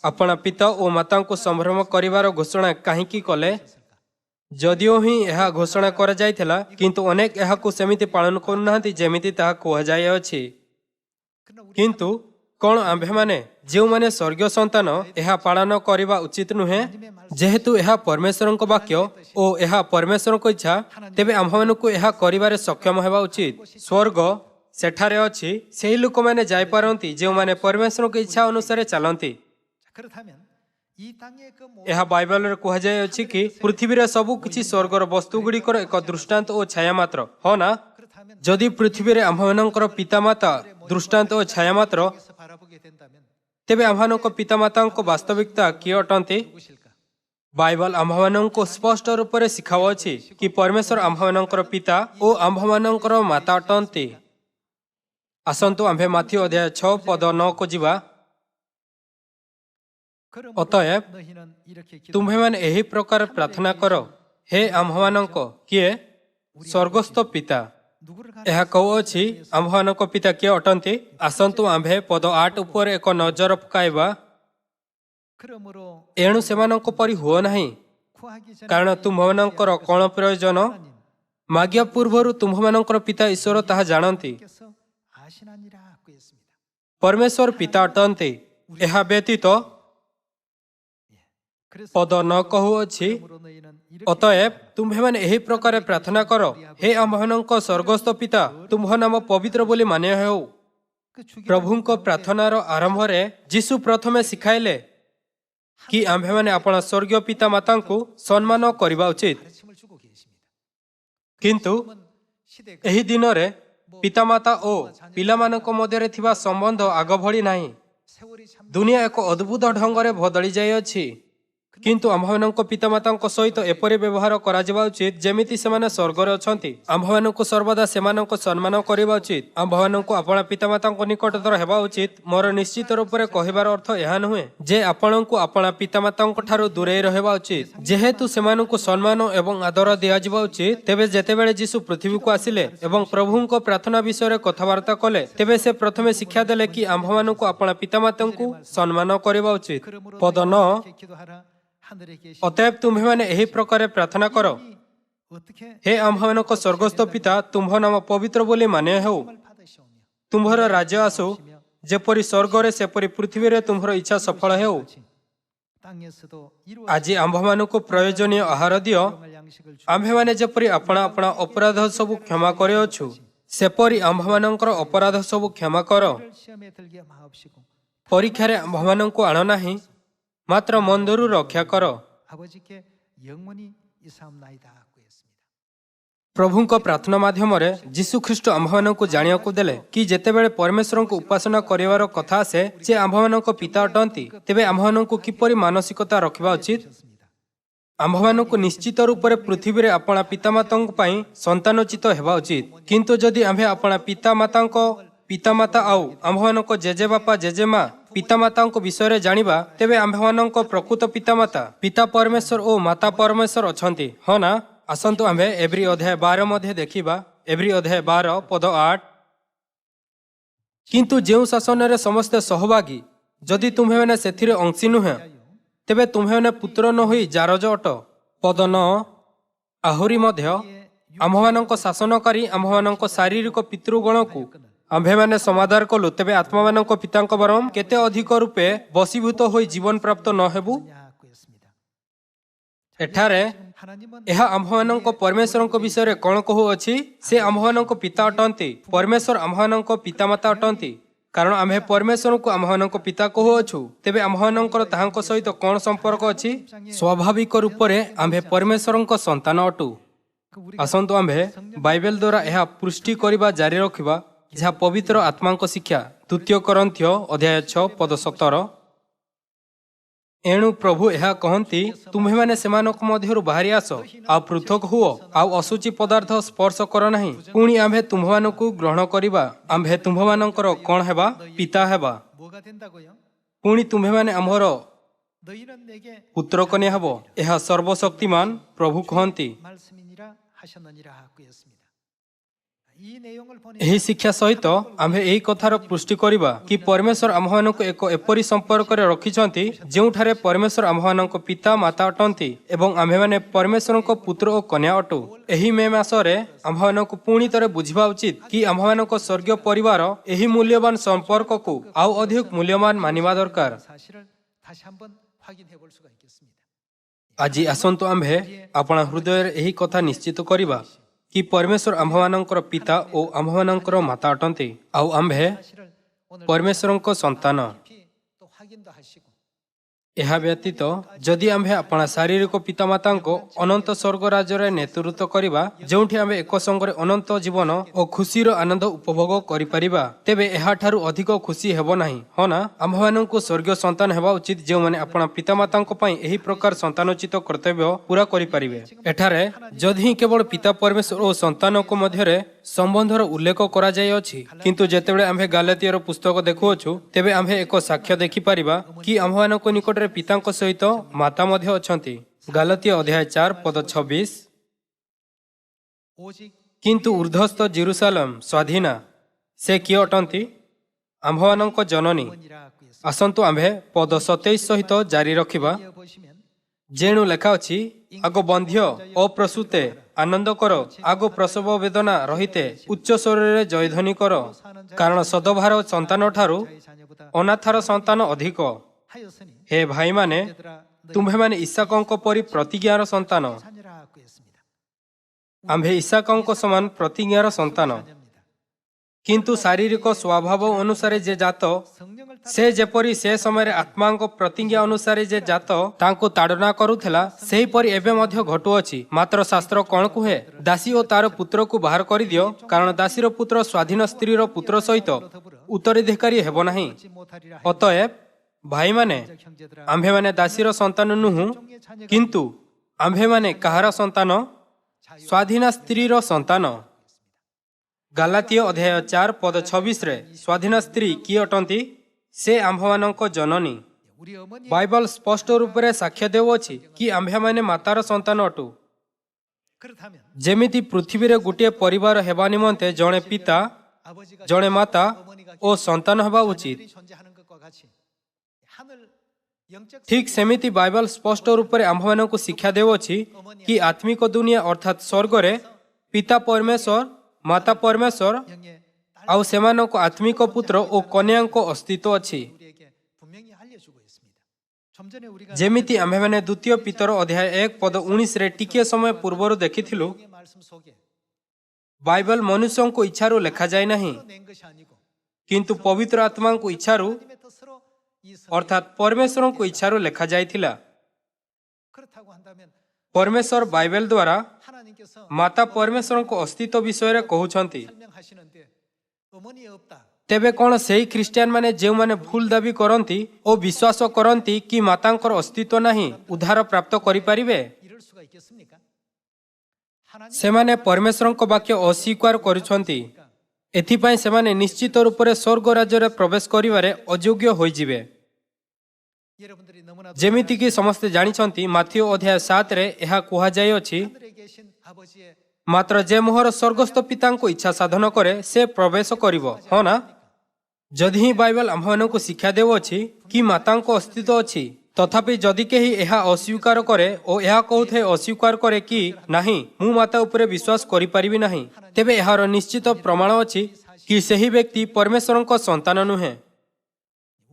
ଆପଣା ପିତା ଓ ମାତାଙ୍କୁ ସମ୍ଭ୍ରମ କରିବାର ଘୋଷଣା କାହିଁକି କଲେ? ଯଦିଓ ହିଁ ଏହା ଘୋଷଣା କରାଯାଇଥିଲା କିନ୍ତୁ ଅନେକ ଏହାକୁ ସେମିତି ପାଳନ କରୁନାହାନ୍ତି ଯେମିତି ତାହା କୁହାଯାଇଅଛି। କିନ୍ତୁ କ'ଣ ଆମ୍ଭେମାନେ ଯେଉଁମାନେ ସ୍ୱର୍ଗୀୟ ସନ୍ତାନ ଏହା ପାଳନ କରିବା ଉଚିତ ନୁହେଁ? ଯେହେତୁ ଏହା ପରମେଶ୍ୱରଙ୍କ ବାକ୍ୟ ଓ ଏହା ପରମେଶ୍ୱରଙ୍କ ଇଚ୍ଛା ତେବେ ଆମ୍ଭମାନଙ୍କୁ ଏହା କରିବାରେ ସକ୍ଷମ ହେବା ଉଚିତ। ସ୍ୱର୍ଗ ସେଠାରେ ଅଛି ସେହି ଲୋକମାନେ ଯାଇପାରନ୍ତି ଯେଉଁମାନେ ପରମେଶ୍ୱରଙ୍କ ଇଚ୍ଛା ଅନୁସାରେ ଚାଲନ୍ତି। ଏହା ବାଇବେଲରେ କୁହାଯାଇଅଛି କି ପୃଥିବୀରେ ସବୁ କିଛି ସ୍ୱର୍ଗର ବସ୍ତୁ ଗୁଡ଼ିକର ଏକ ଦୃଷ୍ଟାନ୍ତ ଓ ଛାୟା ମାତ୍ର। ହଁ ନା? ଯଦି ପୃଥିବୀରେ ଆମ୍ଭମାନଙ୍କର ପିତାମାତା ଦୃଷ୍ଟାନ୍ତ ଓ ଛାୟା ମାତ୍ର ତେବେ ଆମ୍ଭମାନଙ୍କ ପିତାମାତାଙ୍କ ବାସ୍ତବିକତା କିଏ ଅଟନ୍ତି? ବାଇବେଲ ଆମ୍ଭମାନଙ୍କୁ ସ୍ପଷ୍ଟ ରୂପରେ ଶିଖାଉଅଛି କି ପରମେଶ୍ୱର ଆମ୍ଭମାନଙ୍କର ପିତା ଓ ଆମ୍ଭମାନଙ୍କର ମାତା ଅଟନ୍ତି। ଆସନ୍ତୁ ଆମ୍ଭେ ମାଥ୍ୟୁ ଅଧ୍ୟାୟ 6 ପଦ 9କୁ ଯିବା। ଅତଏବ ତୁମ୍ଭେମାନେ ଏହି ପ୍ରକାର ପ୍ରାର୍ଥନା କର ହେ ଆମ୍ଭମାନଙ୍କ କିଏ ସ୍ୱର୍ଗସ୍ଥ ପିତା। ଏହା କହୁଅଛି ଆମ୍ଭମାନଙ୍କ ପିତା କିଏ ଅଟନ୍ତି? ଆସନ୍ତୁ ଆମ୍ଭେ ପଦ 8 ଉପରେ ଏକ ନଜର ପକାଇବା। ଏଣୁ ସେମାନଙ୍କ ପରି ହୁଅ ନାହିଁ କାରଣ ତୁମ୍ଭମାନଙ୍କର କ'ଣ ପ୍ରୟୋଜନ? ମାଗିବା ପୂର୍ବରୁ ତୁମ୍ଭମାନଙ୍କର ପିତା ଈଶ୍ୱର ତାହା ଜାଣନ୍ତି। ପରମେଶ୍ୱର ପିତା ଅଟନ୍ତି। ଏହା ବ୍ୟତୀତ ପଦ 9 କହୁଅଛି ଅତଏବ ତୁମ୍ଭେମାନେ ଏହି ପ୍ରକାର ପ୍ରାର୍ଥନା କର ହେ ଆମ୍ଭମାନଙ୍କ ସ୍ୱର୍ଗସ୍ଥ ପିତା ତୁମ୍ଭ ନାମ ପବିତ୍ର ବୋଲି ମାନ୍ୟ ହେଉ। ପ୍ରଭୁଙ୍କ ପ୍ରାର୍ଥନାର ଆରମ୍ଭରେ ଯୀଶୁ ପ୍ରଥମେ ଶିଖାଇଲେ କି ଆମ୍ଭେମାନେ ଆପଣା ସ୍ୱର୍ଗୀୟ ପିତା ମାତାଙ୍କୁ ସମ୍ମାନ କରିବା ଉଚିତ। କିନ୍ତୁ ଏହି ଦିନରେ ପିତାମାତା ଓ ପିଲାମାନଙ୍କ ମଧ୍ୟରେ ଥିବା ସମ୍ବନ୍ଧ ଆଗ ଭଳି ନାହିଁ। ଦୁନିଆ ଏକ ଅଦ୍ଭୁତ ଢଙ୍ଗରେ ବଦଳି ଯାଇଅଛି କିନ୍ତୁ ଆମ୍ଭମାନଙ୍କ ପିତାମାତାଙ୍କ ସହିତ ଏପରି ବ୍ୟବହାର କରାଯିବା ଉଚିତ ଯେମିତି ସେମାନେ ସ୍ୱର୍ଗରେ ଅଛନ୍ତି। ଆମ୍ଭମାନଙ୍କୁ ସର୍ବଦା ସେମାନଙ୍କ ସମ୍ମାନ କରିବା ଉଚିତ। ଆମ୍ଭମାନଙ୍କୁ ଆପଣା ପିତାମାତାଙ୍କ ନିକଟତର ହେବା ଉଚିତ। ମୋର ନିଶ୍ଚିତ ରୂପରେ କହିବାର ଅର୍ଥ ଏହା ନୁହେଁ ଯେ ଆପଣଙ୍କୁ ଆପଣା ପିତାମାତାଙ୍କ ଠାରୁ ଦୂରେଇ ରହିବା ଉଚିତ ଯେହେତୁ ସେମାନଙ୍କୁ ସମ୍ମାନ ଏବଂ ଆଦର ଦିଆଯିବା ଉଚିତ। ତେବେ ଯେତେବେଳେ ଯୀଶୁ ପୃଥିବୀକୁ ଆସିଲେ ଏବଂ ପ୍ରଭୁଙ୍କ ପ୍ରାର୍ଥନା ବିଷୟରେ କଥାବାର୍ତ୍ତା କଲେ ତେବେ ସେ ପ୍ରଥମେ ଶିକ୍ଷା ଦେଲେ କି ଆମ୍ଭମାନଙ୍କୁ ଆପଣା ପିତାମାତାଙ୍କୁ ସମ୍ମାନ କରିବା ଉଚିତ। ପଦ 9 ଅତଏବ ତୁମ୍ଭେମାନେ ଏହି ପ୍ରକାର ପ୍ରାର୍ଥନା କର ହେ ଆମ୍ଭମାନଙ୍କ ସ୍ୱର୍ଗସ୍ଥ ପିତା ତୁମ୍ଭ ନାମ ପବିତ୍ର ବୋଲି ମାନ୍ୟ ହେଉ। ତୁମ୍ଭର ରାଜ୍ୟ ଆସୁ ଯେପରି ସ୍ୱର୍ଗରେ ସେପରି ପୃଥିବୀରେ ତୁମ୍ଭର ଇଚ୍ଛା ସଫଳ ହେଉ। ଆଜି ଆମ୍ଭମାନଙ୍କୁ ପ୍ରୟୋଜନୀୟ ଆହାର ଦିଅ। ଆମ୍ଭେମାନେ ଯେପରି ଆପଣା ଆପଣା ଅପରାଧ ସବୁ କ୍ଷମା କରିଅଛୁ ସେପରି ଆମ୍ଭମାନଙ୍କର ଅପରାଧ ସବୁ କ୍ଷମା କର। ପରୀକ୍ଷାରେ ଆମ୍ଭମାନଙ୍କୁ ଆଣ ନାହିଁ ମାତ୍ର ମନ୍ଦରୁ ରକ୍ଷା କର। प्रभुଙ୍କ प्रार्थना माध्यम जीशु ख्रीष्ट आम्भମାନଙ୍କୁ ଜାଣିବାକୁ ଦେଲେ कि ଯେତେବେଳେ परमेश्वरଙ୍କୁ उपासना କରିବାର କଥା ଆସେ ଯେ ଆମ୍ଭମାନଙ୍କ ପିତା ଅଟନ୍ତି ତେବେ ଆମ୍ଭମାନଙ୍କୁ କିପରି ମାନସିକତା ରଖିବା ଉଚିତ ଆମ୍ଭମାନଙ୍କୁ ନିଶ୍ଚିତ ରୂପରେ ପୃଥିବୀରେ ଆପଣା ପିତାମାତାଙ୍କ ପାଇଁ ସନ୍ତାନୋଚିତ ହେବା ଉଚିତ କିନ୍ତୁ ଯଦି ଆମ୍ଭେ ଆପଣା ପିତାମାତା ଆଉ ଆମ୍ଭମାନଙ୍କ ଜେଜେବାପା ଜେଜେମା ପିତାମାତାଙ୍କ ବିଷୟରେ ଜାଣିବା ତେବେ ଆମ୍ଭମାନଙ୍କ ପ୍ରକୃତ ପିତା ପରମେଶ୍ୱର ଓ ମାତା ପରମେଶ୍ୱର ଅଛନ୍ତି ହଁ ନା ଆସନ୍ତୁ ଆମ୍ଭେ ଏବ୍ରୀ ଅଧ୍ୟାୟ 12 ମଧ୍ୟ ଦେଖିବା ଏବ୍ରୀ ଅଧ୍ୟାୟ 12 ପଦ 8 କିନ୍ତୁ ଯେଉଁ ଶାସନରେ ସମସ୍ତେ ସହଭାଗୀ ଯଦି ତୁମ୍ଭେମାନେ ସେଥିରେ ଅଂଶୀ ନୁହେଁ ତେବେ ତୁମ୍ଭେମାନେ ପୁତ୍ର ନ ହୋଇ ଜାରଜ ଅଟ ପଦ 9 ଆହୁରି ମଧ୍ୟ ଆମ୍ଭମାନଙ୍କ ଶାସନକାରୀ ଆମ୍ଭମାନଙ୍କ ଶାରୀରିକ ପିତୃଗଣକୁ ଆମ୍ଭେମାନେ ସମାଦାର କଲୁ ତେବେ ଆତ୍ମାମାନଙ୍କ ପିତାଙ୍କ ବରଂ କେତେ ଅଧିକ ରୂପେ ବଶୀଭୂତ ହୋଇ ଜୀବନ ପ୍ରାପ୍ତ ନ ହେବୁ ଏଠାରେ ଏହା ଆମ୍ଭମାନଙ୍କ ପରମେଶ୍ୱରଙ୍କ ବିଷୟରେ କ'ଣ କହୁଅଛି ସେ ଆମ୍ଭମାନଙ୍କ ପିତା ଅଟନ୍ତି ପରମେଶ୍ୱର ଆମ୍ଭମାନଙ୍କ ପିତାମାତା ଅଟନ୍ତି କାରଣ ଆମ୍ଭେ ପରମେଶ୍ୱରଙ୍କୁ ଆମ୍ଭମାନଙ୍କ ପିତା କହୁଅଛୁ ତେବେ ଆମ୍ଭମାନଙ୍କର ତାହାଙ୍କ ସହିତ କ'ଣ ସମ୍ପର୍କ ଅଛି ସ୍ୱାଭାବିକ ରୂପରେ ଆମ୍ଭେ ପରମେଶ୍ୱରଙ୍କ ସନ୍ତାନ ଅଟୁ ଆସନ୍ତୁ ଆମ୍ଭେ ବାଇବେଲ ଦ୍ୱାରା ଏହା ପୁଷ୍ଟି କରିବା ଜାରି ରଖିବା ଯାହା ପବିତ୍ର ଆତ୍ମାଙ୍କ ଶିକ୍ଷା 2 କରିନ୍ଥୀୟ ଅଧ୍ୟାୟ 6 ପଦ 17 ଏଣୁ ପ୍ରଭୁ ଏହା କହନ୍ତି ତୁମ୍ଭେମାନେ ସେମାନଙ୍କ ମଧ୍ୟରୁ ବାହାରି ଆସ ଆଉ ପୃଥକ ହୁଅ ଆଉ ଅଶୁଚି ପଦାର୍ଥ ସ୍ପର୍ଶ କର ନାହିଁ ପୁଣି ଆମ୍ଭେ ତୁମ୍ଭମାନଙ୍କୁ ଗ୍ରହଣ କରିବା ଆମ୍ଭେ ତୁମ୍ଭମାନଙ୍କର କ'ଣ ହେବା ପିତା ହେବା ପୁଣି ତୁମ୍ଭେମାନେ ଆମର ପୁତ୍ର କନ୍ୟା ହେବ ଏହା ସର୍ବଶକ୍ତିମାନ ପ୍ରଭୁ କହନ୍ତି ଏହି ଶିକ୍ଷା ସହିତ ଆମ୍ଭେ ଏହି କଥାର ପୁଷ୍ଟି କରିବା କି ପରମେଶ୍ୱର ଆମ୍ଭମାନଙ୍କୁ ଏକ ଏପରି ସମ୍ପର୍କରେ ରଖିଛନ୍ତି ଯେଉଁଠାରେ ପରମେଶ୍ୱର ଆମ୍ଭମାନଙ୍କ ପିତା ମାତା ଅଟନ୍ତି ଏବଂ ଆମ୍ଭେମାନେ ପରମେଶ୍ୱରଙ୍କ ପୁତ୍ର ଓ କନ୍ୟା ଅଟୁ ଏହି ମେ ମାସରେ ଆମ୍ଭମାନଙ୍କୁ ପୁଣି ଥରେ ବୁଝିବା ଉଚିତ କି ଆମ୍ଭମାନଙ୍କ ସ୍ୱର୍ଗୀୟ ପରିବାର ଏହି ମୂଲ୍ୟବାନ ସମ୍ପର୍କକୁ ଆଉ ଅଧିକ ମୂଲ୍ୟବାନ ମାନିବା ଦରକାର ଆଜି ଆସନ୍ତୁ ଆମ୍ଭେ ଆପଣା ହୃଦୟରେ ଏହି କଥା ନିଶ୍ଚିତ କରିବା कि परमेश्वर आम्भମାନଙ୍କର पिता ଓ आम्भମାନଙ୍କର माता ଅଟନ୍ତି ଆଉ ଆମ୍ଭେ परमेश्वरଙ୍କ ସନ୍ତାନ ଏହା ବ୍ୟତୀତ ଯଦି ଆମ୍ଭେ ଆପଣା ଶାରୀରିକ ପିତାମାତାଙ୍କ ଅନନ୍ତ ସ୍ୱର୍ଗ ରାଜ୍ୟରେ ନେତୃତ୍ୱ କରିବା ଯେଉଁଠି ଆମ୍ଭେ ଏକ ସଙ୍ଗରେ ଅନନ୍ତ ଜୀବନ ଓ ଖୁସିର ଆନନ୍ଦ ଉପଭୋଗ କରିପାରିବା ତେବେ ଏହାଠାରୁ ଅଧିକ ଖୁସି ହେବ ନାହିଁ ହଁ ନା ଆମ୍ଭମାନଙ୍କୁ ସ୍ୱର୍ଗୀୟ ସନ୍ତାନ ହେବା ଉଚିତ ଯେଉଁମାନେ ଆପଣା ପିତାମାତାଙ୍କ ପାଇଁ ଏହି ପ୍ରକାର ସନ୍ତାନୋଚିତ କର୍ତ୍ତବ୍ୟ ପୁରା କରିପାରିବେ ଏଠାରେ ଯଦି ହିଁ କେବଳ ପିତା ପରମେଶ୍ୱର ଓ ସନ୍ତାନଙ୍କ ମଧ୍ୟରେ ସମ୍ବନ୍ଧର ଉଲ୍ଲେଖ କରାଯାଇଅଛି କିନ୍ତୁ ଯେତେବେଳେ ଆମ୍ଭେ ଗାଲାତୀୟର ପୁସ୍ତକ ଦେଖୁଅଛୁ ତେବେ ଆମ୍ଭେ ଏକ ସାକ୍ଷ୍ୟ ଦେଖିପାରିବା କି ଆମ୍ଭମାନଙ୍କ ନିକଟରେ ପିତାଙ୍କ ସହିତ ମାତା ମଧ୍ୟ ଅଛନ୍ତି ଗାଲାତୀୟ ଅଧ୍ୟାୟ 4 ପଦ 26 କିନ୍ତୁ ଉର୍ଦ୍ଧ୍ୱସ୍ଥ ଜେରୁସାଲେମ ସ୍ୱାଧୀନା ସେ କିଏ ଅଟନ୍ତି ଆମ୍ଭମାନଙ୍କ ଜନନୀ ଆସନ୍ତୁ ଆମ୍ଭେ ପଦ 27 ସହିତ ଜାରି ରଖିବା ଯେଣୁ ଲେଖା ଅଛି ଆଗ ବନ୍ଧ୍ୟ ଅପ୍ରସୂତେ ଆନନ୍ଦ କର ଆଗ ପ୍ରସବ ବେଦନା ରହିତେ ଉଚ୍ଚ ସ୍ୱରରେ ଜୟଧ୍ୱନି କର କାରଣ ସଦଭାର ସନ୍ତାନ ଠାରୁ ଅନାଥର ସନ୍ତାନ ଅଧିକ ହେ ଭାଇମାନେ ତୁମ୍ଭେମାନେ ଇସାକଙ୍କ ପରି ପ୍ରତିଜ୍ଞାର ସନ୍ତାନ ଆମ୍ଭେ ଇସାକଙ୍କ ସମାନ ପ୍ରତିଜ୍ଞାର ସନ୍ତାନ କିନ୍ତୁ ଶାରୀରିକ ସ୍ୱଭାବ ଅନୁସାରେ ଯେ ଜାତ ସେ ଯେପରି ସେ ସମୟରେ ଆତ୍ମାଙ୍କ ପ୍ରତିଜ୍ଞା ଅନୁସାରେ ଯେ ଜାତ ତାଙ୍କୁ ତାଡ଼ନା କରୁଥିଲା ସେହିପରି ଏବେ ମଧ୍ୟ ଘଟୁଅଛି ମାତ୍ର ଶାସ୍ତ୍ର କ'ଣ କୁହେ ଦାସୀ ଓ ତାର ପୁତ୍ରକୁ ବାହାର କରିଦିଅ କାରଣ ଦାସୀର ପୁତ୍ର ସ୍ୱାଧୀନ ସ୍ତ୍ରୀର ପୁତ୍ର ସହିତ ଉତ୍ତରାଧିକାରୀ ହେବ ନାହିଁ ଅତଏବ ଭାଇମାନେ ଆମ୍ଭେମାନେ ଦାସୀର ସନ୍ତାନ ନୁହଁ କିନ୍ତୁ ଆମ୍ଭେମାନେ କାହାର ସନ୍ତାନ ସ୍ୱାଧୀନ ସ୍ତ୍ରୀର ସନ୍ତାନ ଗାଲାତୀୟ ଅଧ୍ୟାୟ 4 ପଦ 26ରେ ସ୍ୱାଧୀନ ସ୍ତ୍ରୀ କିଏ ଅଟନ୍ତି ସେ ଆମ୍ଭମାନଙ୍କ ଜନନୀ ବାଇବଲ ସ୍ପଷ୍ଟ ରୂପରେ ସାକ୍ଷ୍ୟ ଦେଉଅଛି କି ଆମ୍ଭେମାନେ ମାତାର ସନ୍ତାନ ଅଟୁ ଯେମିତି ପୃଥିବୀରେ ଗୋଟିଏ ପରିବାର ହେବା ନିମନ୍ତେ ଜଣେ ପିତା ଜଣେ ମାତା ଓ ସନ୍ତାନ ହେବା ଉଚିତ ଠିକ୍ ସେମିତି ବାଇବଲ ସ୍ପଷ୍ଟ ରୂପରେ ଆମ୍ଭମାନଙ୍କୁ ଶିକ୍ଷା ଦେଉଅଛି କି ଆତ୍ମିକ ଦୁନିଆ ଅର୍ଥାତ୍ ସ୍ୱର୍ଗରେ ପିତା ପରମେଶ୍ୱର ମାତା ପରମେଶ୍ୱର ଆଉ ସେମାନଙ୍କ ଆତ୍ମିକ ପୁତ୍ର ଓ କନ୍ୟାଙ୍କ ଅସ୍ତିତ୍ୱ ଅଛି ଯେମିତି ଆମ୍ଭେମାନେ ଦ୍ୱିତୀୟ ପିତର ଅଧ୍ୟାୟ 1 ପଦ 19ରେ ଟିକିଏ ସମୟ ପୂର୍ବରୁ ଦେଖିଥିଲୁ ବାଇବଲ ମନୁଷ୍ୟଙ୍କ ଇଚ୍ଛାରୁ ଲେଖାଯାଇ ନାହିଁ କିନ୍ତୁ ପବିତ୍ର ଆତ୍ମାଙ୍କ ଇଚ୍ଛାରୁ ଅର୍ଥାତ୍ ପରମେଶ୍ୱରଙ୍କ ଇଚ୍ଛାରୁ ଲେଖାଯାଇଥିଲା परमेश्वर बाइबल द्वारा 하나님께서 माता परमेश्वर को अस्तित्व विषय रे कहउछंती। 설명하시는데 어머니 없다. तेबे कौन सही ख्रिस्टियान माने जो माने भूल दाबी करती और विश्वास करती कि मातांकर अस्तित्व नहीं उद्धार प्राप्त करि परिबे 이럴 수가 있겠습니까? 하나님 से माने परमेश्वर को वाक्य अस्वीकार करुछंती। एथिपाई से माने निश्चित रूप से स्वर्ग राज्य रे प्रवेश करिवारे अयोग्य होई जिवे। 여러분들이 너무나도 जेमिति कि समस्ते जानिछंती माथियो अध्याय 7 रे एहा कुहा जाय अछि, 하늘에 계신 아버지의 मात्र जे मोहर स्वर्गस्थ पिता को इच्छा साधन करे से प्रवेश करिवो। हाँ ना, जदि ही बाइबल आम्भମାନଙ୍କୁ शिक्षा देउछि कि मातांको अस्तित्व अछि, तथापि जदि केही एहा अस्वीकार करे ओ एहा कहूथे अस्वीकार करे कि नाही मु माता उपरे विश्वास करि परिबि नाही, तेबे एहार निश्चित प्रमाण अछि कि सही व्यक्ति परमेश्वरଙ୍କ संतान नुहे।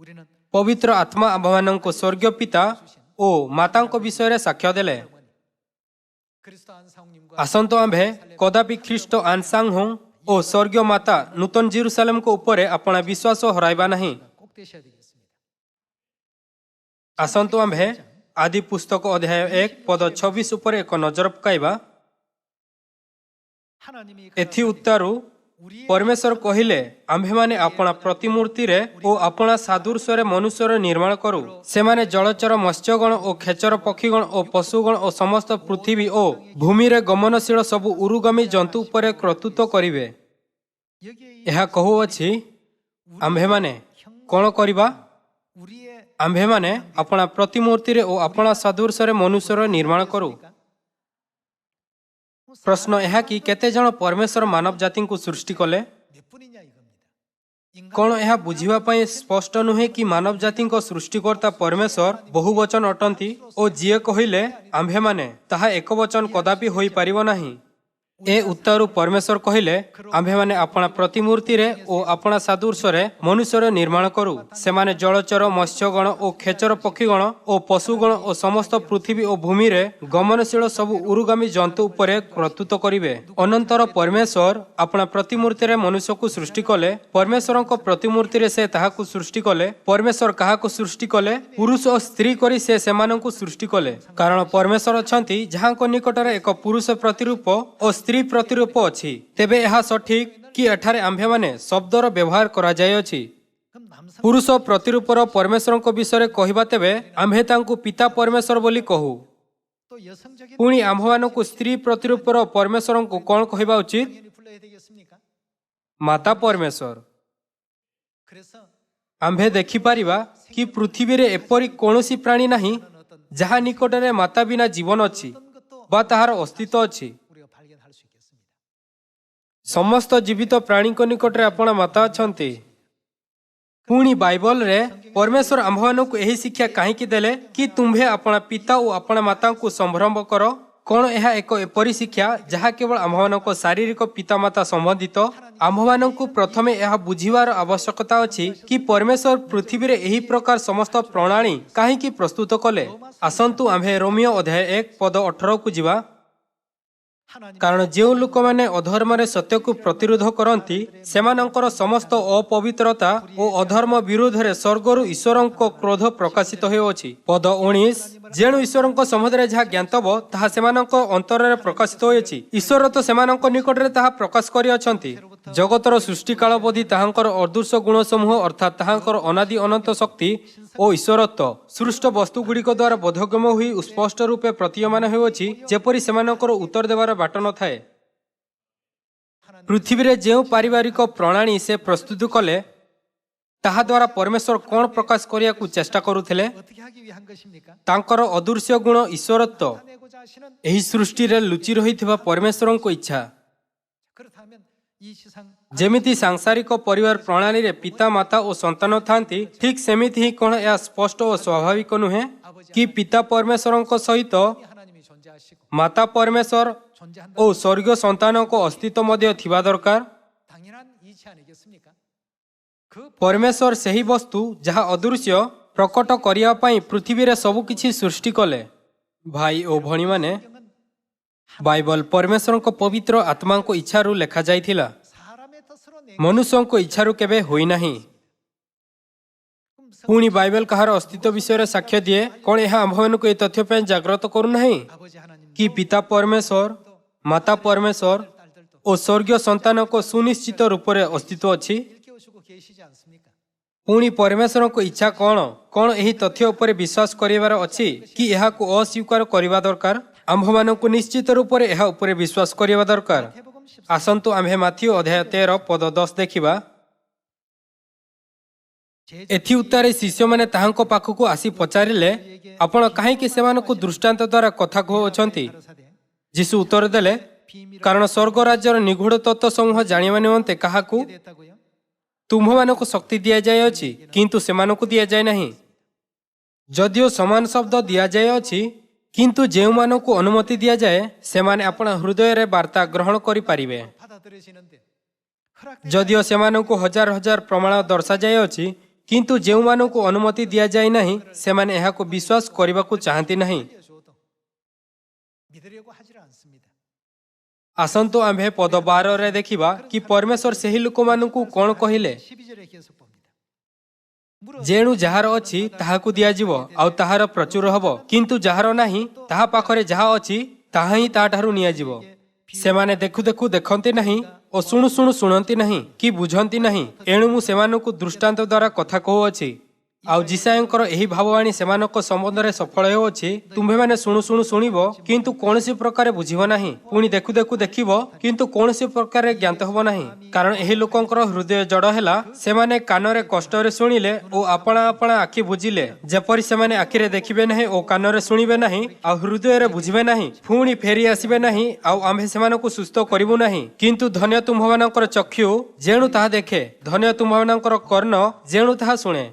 우리는 पवित्र आत्मा आम्भମାନଙ୍କୁ स्वर्गीय पिता ओ मातांको विषय रे साक्ष्य देले। 그리스도 안상님과 आसंतो आम्भे कदापि ख्रीष्ट आनसांग हों ओ स्वर्गीय माता नूतन जेरूसलेम को ऊपर अपना विश्वास हराइबा नहीं। 꼭 되셔야 되겠습니다. आसंतो आम्भे आदि पुस्तक अध्याय 1 पद 26 ऊपर एक नजर पकाइबा। 하나님이 एथि उत्तरु परमेश्वर कहिले आम्भे माने अपना प्रतिमूर्ति रे ओ अपना सादृश्य रे मनुष्यर निर्माण करू। से माने जलचर मत्स्यगण ओ खेचर पक्षीगण ओ पशुगण ओ समस्त पृथ्वी ओ भूमि रे गमनशील सबु उरुगामी जंतु उपरे कर्तृत्व करिवे। 여기에 एहा कहू अछि आम्भे माने कोन करिबा? 우리의 आम्भे माने अपना प्रतिमूर्ति रे ओ अपना सादृश्य रे मनुष्यर निर्माण करू। प्रश्न यह कि केते जण परमेश्वर मानव जाति को सृष्टि कले? 몇 분이냐 이겁니다. कौन यह बुझिबा पई स्पष्ट नुहे कि मानव जाति को सृष्टिकर्ता परमेश्वर बहुवचन अटंती ओ जिए कहिले आम्भे माने ताहा एक वचन कदापि होई परिबो नाही। ए उत्तरु परमेश्वर कहिले आम्भे माने अपना प्रतिमूर्ति रे ओ अपना सादृश्य रे मनुष्यर निर्माण करू। से माने जलचर मत्स्यगण ओ खेचर पक्षीगण ओ पशुगण ओ समस्त पृथ्वी ओ भूमि रे गमनशील सब उरुगामी जंतु उपरे कर्तृत्व करिवे। अनंतर परमेश्वर अपना प्रतिमूर्ति रे मनुष्य को सृष्टि कले। परमेश्वर को प्रतिमूर्ति रे से ताहा को सृष्टि कले। परमेश्वर काहा को सृष्टि कले? पुरुष और स्त्री करी से सेमानन को सृष्टि कले। कारण परमेश्वर अछंती जहां को निकट रे एक पुरुष प्रतिरूप और स्त्री प्रतिरूप अछि। तेबे यह सठिक कि एठारे आम्भे माने शब्दर व्यवहार करा जाय अछि। 그럼 남성 पुरुष प्रतिरूपर परमेश्वर विषय कहवा तेबे आम्भे तांकु पिता परमेश्वर बोली कहू। 또 여성적인 पुणी आम्भମାନଙ୍କୁ स्त्री प्रतिरूपर परमेश्वर को कौन कहवा उचित? 당연히 불러야 되겠습니까? माता परमेश्वर। 그래서 आम्भे देखिपारिबा कि पृथ्वी रे एपरि कौनसी प्राणी नाही जहाँ निकटरे माता बिना जीवन अछि 어떤 것도 बा ताहार अस्तित्व अछि। 우리가 발견할 수 있겠습니다. समस्त जीवित प्राणी को निकटरे आपण माता अछंती। पुणी बाइबल रे परमेश्वर आम्भମାନଙ୍କୁ एही शिक्षा काहेकि देले कि तुम्भे अपना पिता और अपना माता को संभ्रम करो? कौन यह एक एपरी शिक्षा जहाँ केवल आम्भମାନଙ୍କୁ शारीरिक पितामाता संबंधित? आम्भମାନଙ୍କୁ प्रथमे यह बुझिबार आवश्यकता अछि कि परमेश्वर पृथ्वी रे एही प्रकार समस्त प्रणाली काहेकि प्रस्तुत कले। आसंतु आम्भे रोमियो अध्याय 1 पद 18 को जिबा। 하나님 कारण जो लोक माने अधर्म रे सत्य को प्रतिरोध करती सेमानंकर समस्त अपवित्रता और अधर्म विरोध रे स्वर्गरु ईश्वरଙ୍କ क्रोध प्रकाशित होइछि। पद 19 जेणु ईश्वरଙ୍କ सम्बन्धरे जहा ज्ञातब ताहा सेमानଙ୍କ अंतरे प्रकाशित होइछि। ईश्वर तो सेमानଙ୍କ निकटरे ताहा प्रकाश करि अछंती। जगतर सृष्टि कालबधी ताहांकर अदृश्य गुण समूह अर्थात ताहांकर अनादि अनंत शक्ति और ईश्वरत्व सृष्ट वस्तु गुड़िक द्वारा बोधगम्य हुई स्पष्ट रूपे प्रतीयमान होइछि जेपरि सेमानଙ୍କର उत्तर देवार बाट न थाए। पृथ्वी रे जेउ पारिवारिक प्रणाली से प्रस्तुत कले ताहा द्वारा परमेश्वर कौन प्रकाश करिया को चेष्टा करुथिले? 어떻게 하기 위한 것입니까? तांकर अदृश्य गुण ईश्वरत्व 내고자 하시는 एही सृष्टि रे लुचि रहिथिबा परमेश्वरଙ୍କ इच्छा। 그렇다면 이 세상 जेमिति सांसारिक परिवार प्रणाली रे पिता माता और संतान थांती ठीक सेमिति ही कौन या स्पष्ट और स्वाभाविक नुहे कि पिता परमेश्वरଙ୍କ सहित 하나님이 존재하시고 माता परमेश्वर 존재한다. और स्वर्गीय संतानଙ୍କ अस्तित्व मध्य थिबा दरकार। 당연한 이치 아니겠습니까? 그 परमेश्वर सही वस्तु जहाँ अदृश्य प्रकट करिया पई पृथ्वी रे सब किछि सृष्टि कले। भाई और भणी माने बाइबल परमेश्वर को पवित्र आत्मा को इच्छारु लेखा जाइथिला। 사람의 뜻으로 내 मनुष्य को इच्छारु केबे होई नाही। पुणी बाइबल कहार अस्तित्व विषय रे साक्ष्य दिए कौन यह आम्भମାନଙ୍କୁ ए तथ्य पे जागृत करू नाही? 아버지 하나님 कि पिता परमेश्वर माता परमेश्वर ଓ ସ୍ୱର୍ଗୀୟ ସନ୍ତାନଙ୍କ ସୁନିଶ୍ଚିତ ରୂପରେ ଅସ୍ତିତ୍ୱ ଅଛି। 일깨우시고 계시지 않습니까? ପୁଣି ପରମେଶ୍ୱରଙ୍କ ଇଚ୍ଛା କ'ଣ କ'ଣ ଏହି ତଥ୍ୟ ଉପରେ ବିଶ୍ୱାସ କରିବାର ଅଛି କି ଏହାକୁ ଅସ୍ୱୀକାର କରିବା ଦରକାର? ଆମ୍ଭମାନଙ୍କୁ ନିଶ୍ଚିତ ରୂପରେ ଏହା ଉପରେ ବିଶ୍ୱାସ କରିବା ଦରକାର। 마태복음 14장 ଆସନ୍ତୁ ଆମ୍ଭେ ମାଥିଉ ଅଧ୍ୟାୟ 13 ପଦ 10 ଦେଖିବା। ଏଥି ଉତ୍ତାରେ ଶିଷ୍ୟମାନେ ତାହାଙ୍କ ପାଖକୁ ଆସି ପଚାରିଲେ, ଆପଣ କାହିଁକି ସେମାନଙ୍କୁ ଦୃଷ୍ଟାନ୍ତ ଦ୍ୱାରା କଥା କହୁଅଛନ୍ତି? 가라사대 ଯୀଶୁ ଉତ୍ତର ଦେଲେ, କାରଣ ସ୍ୱର୍ଗ ରାଜ୍ୟର ନିଗୂଢ଼ ତତ୍ତ୍ୱ ସମୂହ ଜାଣିବା ନିମନ୍ତେ କାହାକୁ 됐다고요? ତୁମ୍ଭମାନଙ୍କୁ ଶକ୍ତି ଦିଆଯାଇଅଛି କିନ୍ତୁ ସେମାନଙ୍କୁ ଦିଆଯାଏ ନାହିଁ। ଯଦିଓ ସମାନ ଶବ୍ଦ ଦିଆଯାଇଅଛି କିନ୍ତୁ ଯେଉଁମାନଙ୍କୁ ଅନୁମତି ଦିଆଯାଏ ସେମାନେ ଆପଣା ହୃଦୟରେ ବାର୍ତ୍ତା ଗ୍ରହଣ କରିପାରିବେ। 받아들여지는데 ଯଦିଓ ସେମାନଙ୍କୁ ହଜାର ହଜାର ପ୍ରମାଣ ଦର୍ଶାଯାଇଅଛି କିନ୍ତୁ ଯେଉଁମାନଙ୍କୁ ଅନୁମତି ଦିଆଯାଇ ନାହିଁ ସେମାନେ ଏହାକୁ ବିଶ୍ୱାସ କରିବାକୁ ଚାହାନ୍ତି ନାହିଁ। ହୃଦୟ줘도 믿으려고 하질 않습니다. ଆସନ୍ତୁ ଆମ୍ଭେ ପଦ 12ରେ ଦେଖିବା କି ପରମେଶ୍ୱର ସେହି ଲୋକମାନଙ୍କୁ କ'ଣ କହିଲେ। 12절에 계속 봅니다. ଯେଣୁ ଯାହାର ଅଛି ତାହାକୁ ଦିଆଯିବ ଆଉ ତାହାର ପ୍ରଚୁର ହେବ, କିନ୍ତୁ ଯାହାର ନାହିଁ ତାହା ପାଖରେ ଯାହା ଅଛି ତାହା ହିଁ ତାହାଠାରୁ ନିଆଯିବ। ସେମାନେ ଦେଖୁ ଦେଖୁ ଦେଖନ୍ତି ନାହିଁ ଓ ଶୁଣୁ ଶୁଣୁ ଶୁଣନ୍ତି ନାହିଁ କି ବୁଝନ୍ତି ନାହିଁ। ଏଣୁ ମୁଁ ସେମାନଙ୍କୁ ଦୃଷ୍ଟାନ୍ତ ଦ୍ୱାରା କଥା କହୁଅଛି। ଆଉ ଯିଶାୟଙ୍କର ଏହି ଭାବବାଣୀ ସେମାନଙ୍କ ସମ୍ବନ୍ଧରେ ସଫଳ ହେଉଅଛି, ତୁମ୍ଭେମାନେ ଶୁଣୁ ଶୁଣୁ ଶୁଣିବ କିନ୍ତୁ କୌଣସି ପ୍ରକାରେ ବୁଝିବ ନାହିଁ, ପୁଣି ଦେଖୁ ଦେଖୁ ଦେଖିବ କିନ୍ତୁ କୌଣସି ପ୍ରକାରେ ଜ୍ଞାତ ହେବ ନାହିଁ। କାରଣ ଏହି ଲୋକଙ୍କର ହୃଦୟ ଜଡ଼ ହେଲା, ସେମାନେ କାନରେ କଷ୍ଟରେ ଶୁଣିଲେ ଓ ଆପଣା ଆପଣା ଆଖି ବୁଜିଲେ, ଯେପରି ସେମାନେ ଆଖିରେ ଦେଖିବେ ନାହିଁ ଓ କାନରେ ଶୁଣିବେ ନାହିଁ ଆଉ ହୃଦୟରେ ବୁଝିବେ ନାହିଁ, ପୁଣି ଫେରି ଆସିବେ ନାହିଁ ଆଉ ଆମ୍ଭେ ସେମାନଙ୍କୁ ସୁସ୍ଥ କରିବୁ ନାହିଁ। କିନ୍ତୁ ଧନ୍ୟ ତୁମ୍ଭମାନଙ୍କର ଚକ୍ଷୁ ଯେଣୁ ତାହା ଦେଖେ, ଧନ୍ୟ ତୁମ୍ଭମାନଙ୍କର କର୍ଣ୍ଣ ଯେଣୁ ତାହା ଶୁଣେ।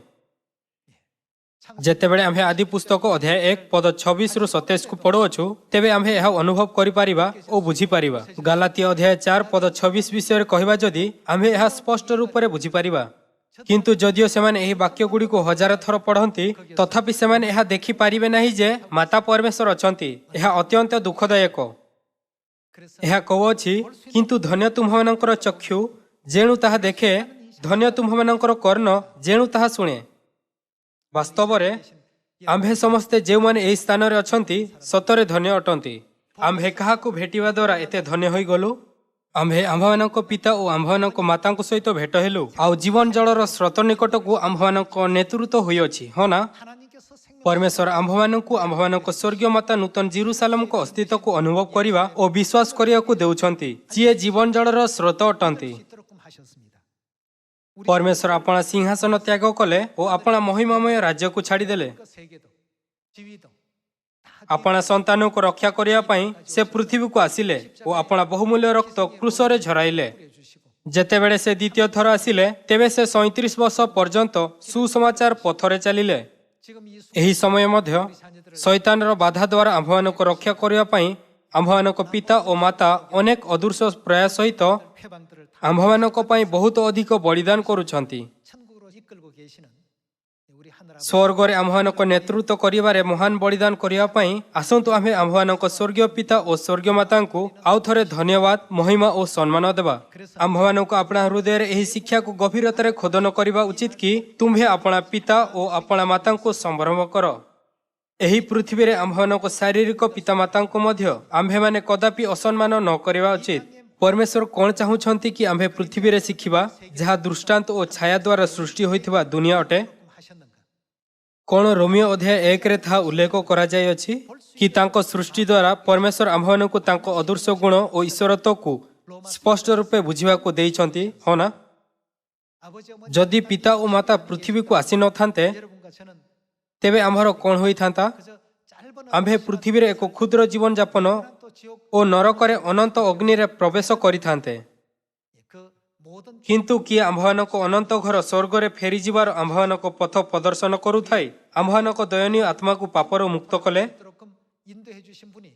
ଯେତେବେଳେ ଆମ୍ଭେ ଆଦି ପୁସ୍ତକ ଅଧ୍ୟାୟ 1 ପଦ 26ରୁ 27କୁ ପଢ଼ୁଅଛୁ ତେବେ ଆମ୍ଭେ ଏହା ଅନୁଭବ କରିପାରିବା ଓ ବୁଝିପାରିବା। ଗାଲାତୀୟ ଅଧ୍ୟାୟ 4 ପଦ 26 ବିଷୟରେ କହିବା ଯଦି ଆମ୍ଭେ ଏହା ସ୍ପଷ୍ଟ ରୂପରେ ବୁଝିପାରିବା। କିନ୍ତୁ ଯଦିଓ ସେମାନେ ଏହି ବାକ୍ୟଗୁଡ଼ିକୁ ହଜାର ଥର ପଢ଼ନ୍ତି ତଥାପି ସେମାନେ ଏହା ଦେଖିପାରିବେ ନାହିଁ ଯେ ମାତା ପରମେଶ୍ୱର ଅଛନ୍ତି। ଏହା ଅତ୍ୟନ୍ତ ଦୁଃଖଦାୟକ। ଏହା କହୁଅଛି, କିନ୍ତୁ ଧନ୍ୟ ତୁମ୍ଭମାନଙ୍କର ଚକ୍ଷୁ ଯେଣୁ ତାହା ଦେଖେ, ଧନ୍ୟ ତୁମ୍ଭମାନଙ୍କର କର୍ଣ୍ଣ ଯେଣୁ ତାହା ଶୁଣେ। ବାସ୍ତବରେ ଆମ୍ଭେ ସମସ୍ତେ ଯେଉଁମାନେ ଏହି ସ୍ଥାନରେ ଅଛନ୍ତି ସତରେ ଧନ୍ୟ ଅଟନ୍ତି। ଆମ୍ଭେ କାହାକୁ ଭେଟିବା ଦ୍ୱାରା ଏତେ ଧନ୍ୟ ହୋଇଗଲୁ? ଆମ୍ଭେ ଆମ୍ଭମାନଙ୍କ ପିତା ଓ ଆମ୍ଭମାନଙ୍କ ମାତାଙ୍କ ସହିତ ଭେଟ ହେଲୁ ଆଉ ଜୀବନ ଜଳର ସ୍ରୋତ ନିକଟକୁ ଆମ୍ଭମାନଙ୍କ ନେତୃତ୍ୱ ହୋଇଅଛି, ହଁ ନା? 하나님께서 생명 ପରମେଶ୍ୱର ଆମ୍ଭମାନଙ୍କୁ ଆମ୍ଭମାନଙ୍କ ସ୍ୱର୍ଗୀୟ ମାତା ନୂତନ ଜିରୁସାଲେମଙ୍କ ଅସ୍ତିତ୍ୱକୁ ଅନୁଭବ କରିବା ଓ ବିଶ୍ୱାସ କରିବାକୁ ଦେଉଛନ୍ତି, ଯିଏ ଜୀବନ ଜଳର ସ୍ରୋତ ଅଟନ୍ତି। 있도록끔 하셨습니다. ପରମେଶ୍ୱର ଆପଣା ସିଂହାସନ ତ୍ୟାଗ କଲେ ଓ ଆପଣା ମହିମାମୟ ରାଜ୍ୟକୁ ଛାଡ଼ିଦେଲେ। 그 세계도 지위도 ଆପଣା ସନ୍ତାନଙ୍କୁ ରକ୍ଷା କରିବା ପାଇଁ ସେ ପୃଥିବୀକୁ ଆସିଲେ ଓ ଆପଣା ବହୁମୂଲ୍ୟ ରକ୍ତ କ୍ରୁଶରେ ଝରାଇଲେ। 주시고 ଯେତେବେଳେ ସେ ଦ୍ୱିତୀୟ ଥର ଆସିଲେ ତେବେ ସେ 37 ବର୍ଷ ପର୍ଯ୍ୟନ୍ତ ସୁସମାଚାର ପଥରେ ଚାଲିଲେ। 지금 이 ଏହି ସମୟ ମଧ୍ୟ ଶୈତାନର ବାଧା ଦ୍ୱାରା ଆମ୍ଭମାନଙ୍କୁ ରକ୍ଷା କରିବା ପାଇଁ ଆମ୍ଭମାନଙ୍କ ପିତା ଓ ମାତା ଅନେକ ଅଦୃଶ୍ୟ ପ୍ରୟାସ ସହିତ 회방들을 다 ଆମ୍ଭମାନଙ୍କ ପାଇଁ ବହୁତ ଅଧିକ ବଳିଦାନ କରୁଛନ୍ତି। 천국으로 이끌고 계시는 우리 하늘 아버지 ସ୍ୱର୍ଗରେ ଆମ୍ଭମାନଙ୍କ ନେତୃତ୍ୱ କରିବାରେ ମହାନ ବଳିଦାନ କରିବା ପାଇଁ ଆସନ୍ତୁ ଆମ୍ଭେ ଆମ୍ଭମାନଙ୍କ ସ୍ୱର୍ଗୀୟ ପିତା ଓ ସ୍ୱର୍ଗୀୟ ମାତାଙ୍କୁ ଆଉ ଥରେ ଧନ୍ୟବାଦ, ମହିମା ଓ ସମ୍ମାନ ଦେବା। ଆମ୍ଭମାନଙ୍କୁ ଆପଣା ହୃଦୟରେ ଏହି ଶିକ୍ଷାକୁ ଗଭୀରତାରେ ଖୋଦନ କରିବା ଉଚିତ କି ତୁମ୍ଭେ ଆପଣା ପିତା ଓ ଆପଣା ମାତାଙ୍କୁ ସମ୍ଭ୍ରମ କର। ଏହି ପୃଥିବୀରେ ଆମ୍ଭମାନଙ୍କ ଶାରୀରିକ ପିତାମାତାଙ୍କୁ ମଧ୍ୟ ଆମ୍ଭେମାନେ କଦାପି ଅସମ୍ମାନ ନ କରିବା ଉଚିତ। ପରମେଶ୍ୱର କ'ଣ ଚାହୁଁଛନ୍ତି କି ଆମ୍ଭେ ପୃଥିବୀରେ ଶିଖିବା, ଯାହା ଦୃଷ୍ଟାନ୍ତ ଓ ଛାୟା ଦ୍ୱାରା ସୃଷ୍ଟି ହୋଇଥିବା ଦୁନିଆ ଅଟେ? 하셨는가? କ'ଣ ରୋମିଓ ଅଧ୍ୟାୟ 1ରେ ତାହା ଉଲ୍ଲେଖ କରାଯାଇଅଛି କି ତାଙ୍କ ସୃଷ୍ଟି ଦ୍ୱାରା ପରମେଶ୍ୱର ଆମ୍ଭମାନଙ୍କୁ ତାଙ୍କ ଅଦୃଶ୍ୟ ଗୁଣ ଓ ଈଶ୍ୱରତ୍ୱକୁ ସ୍ପଷ୍ଟ ରୂପେ ବୁଝିବାକୁ ଦେଇଛନ୍ତି, ହଁ ନା? 아버지 어머니 ଯଦି ପିତା ଓ ମାତା ପୃଥିବୀକୁ ଆସିନଥାନ୍ତେ 여러분과 저는 ତେବେ ଆମ୍ଭର କ'ଣ ହୋଇଥାନ୍ତା? 그저 짧은 ଆମ୍ଭେ ପୃଥିବୀରେ ଏକ କ୍ଷୁଦ୍ର ଜୀବନଯାପନ 또 지옥 ଓ ନରକରେ ଅନନ୍ତ ଅଗ୍ନିରେ ପ୍ରବେଶ କରିଥାନ୍ତେ। 그 모든 କିନ୍ତୁ କିଏ ଆମ୍ଭମାନଙ୍କ ଅନନ୍ତ ଘର ସ୍ୱର୍ଗରେ ଫେରିଯିବାର ଆମ୍ଭମାନଙ୍କ ପଥ ପ୍ରଦର୍ଶନ କରୁଥାଇ ଆମ୍ଭମାନଙ୍କ ଦୟନୀୟ ଆତ୍ମାକୁ ପାପରୁ ମୁକ୍ତ କଲେ। 조금 인도해 주신 분이